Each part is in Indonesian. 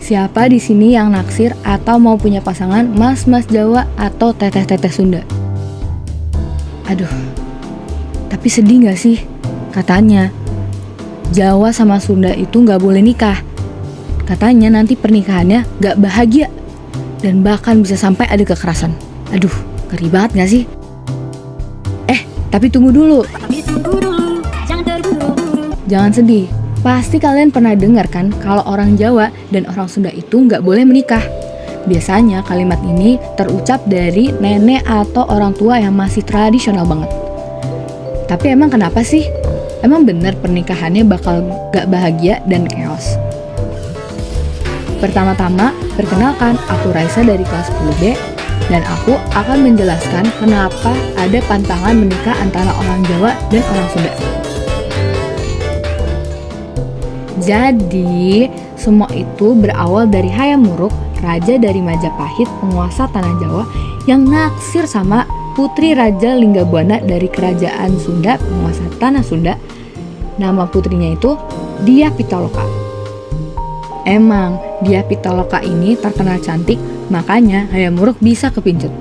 Siapa di sini yang naksir atau mau punya pasangan mas-mas Jawa atau teteh-teteh Sunda? Aduh, tapi sedih gak sih? Katanya, Jawa sama Sunda itu gak boleh nikah. Katanya nanti pernikahannya gak bahagia dan bahkan bisa sampai ada kekerasan. Aduh, ngeri banget gak sih? Tapi tunggu dulu. Jangan sedih. Pasti kalian pernah dengar kan kalau orang Jawa dan orang Sunda itu nggak boleh menikah. Biasanya kalimat ini terucap dari nenek atau orang tua yang masih tradisional banget. Tapi emang kenapa sih? Emang bener pernikahannya bakal nggak bahagia dan chaos? Pertama-tama, perkenalkan, aku Raisa dari kelas 10B dan aku akan menjelaskan kenapa ada pantangan menikah antara orang Jawa dan orang Sunda. Jadi, semua itu berawal dari Hayam Wuruk, raja dari Majapahit, penguasa tanah Jawa, yang naksir sama putri Raja Linggabuana dari kerajaan Sunda, penguasa tanah Sunda. Nama putrinya itu Dyah Pitaloka. Emang, Dyah Pitaloka ini terkenal cantik, makanya Hayam Wuruk bisa kepincut.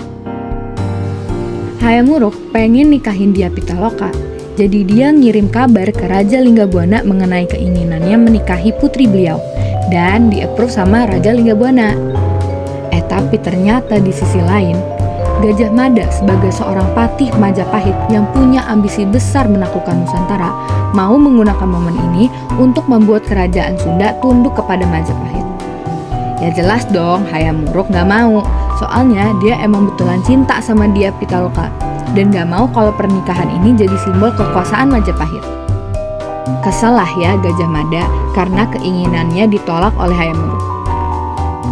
Hayam Wuruk pengen nikahin Dyah Pitaloka. Jadi dia ngirim kabar ke Raja Linggabuana mengenai keinginannya menikahi putri beliau dan di-approve sama Raja Linggabuana. Tapi ternyata di sisi lain, Gajah Mada sebagai seorang patih Majapahit yang punya ambisi besar menaklukkan Nusantara mau menggunakan momen ini untuk membuat kerajaan Sunda tunduk kepada Majapahit. Ya jelas dong, Hayam Wuruk gak mau, soalnya dia emang betulan cinta sama Dyah Pitaloka dan gak mau kalau pernikahan ini jadi simbol kekuasaan Majapahit. Kesel lah ya Gajah Mada karena keinginannya ditolak oleh Hayam Wuruk.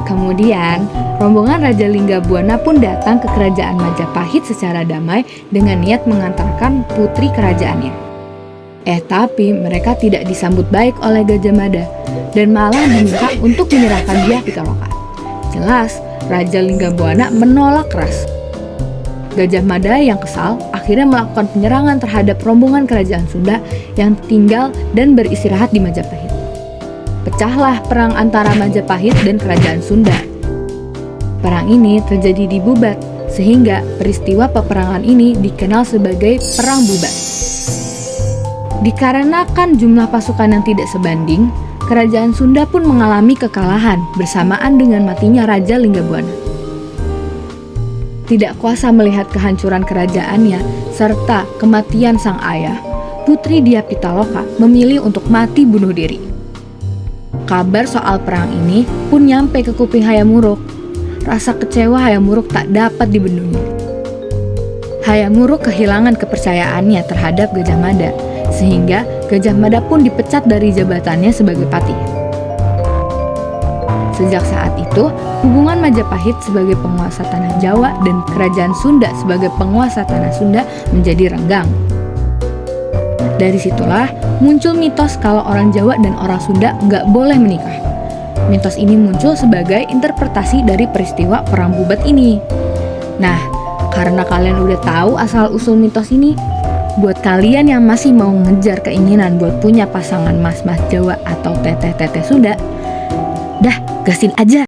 Kemudian, rombongan Raja Linggabuana pun datang ke kerajaan Majapahit secara damai dengan niat mengantarkan putri kerajaannya. Tapi mereka tidak disambut baik oleh Gajah Mada dan malah diminta untuk menyerahkan Dyah Pitaloka. Jelas, Raja Linggabuana menolak keras. Gajah Mada yang kesal akhirnya melakukan penyerangan terhadap rombongan kerajaan Sunda yang tinggal dan beristirahat di Majapahit. Pecahlah perang antara Majapahit dan kerajaan Sunda. Perang ini terjadi di Bubat, sehingga peristiwa peperangan ini dikenal sebagai Perang Bubat. Dikarenakan jumlah pasukan yang tidak sebanding, kerajaan Sunda pun mengalami kekalahan bersamaan dengan matinya Raja Linggabuana. Tidak kuasa melihat kehancuran kerajaannya serta kematian sang ayah, putri Dyah Pitaloka memilih untuk mati bunuh diri. Kabar soal perang ini pun nyampe ke kuping Hayam Wuruk. Rasa kecewa Hayam Wuruk tak dapat dibendungnya. Hayam Wuruk kehilangan kepercayaannya terhadap Gajah Mada, sehingga Gajah Mada pun dipecat dari jabatannya sebagai patih. Sejak saat itu, hubungan Majapahit sebagai penguasa tanah Jawa dan kerajaan Sunda sebagai penguasa tanah Sunda menjadi renggang. Dari situlah muncul mitos kalau orang Jawa dan orang Sunda nggak boleh menikah. Mitos ini muncul sebagai interpretasi dari peristiwa Perang Bubat ini. Nah, karena kalian udah tahu asal-usul mitos ini, buat kalian yang masih mau ngejar keinginan buat punya pasangan mas-mas Jawa atau teteh-teteh Sunda, dah gasin aja.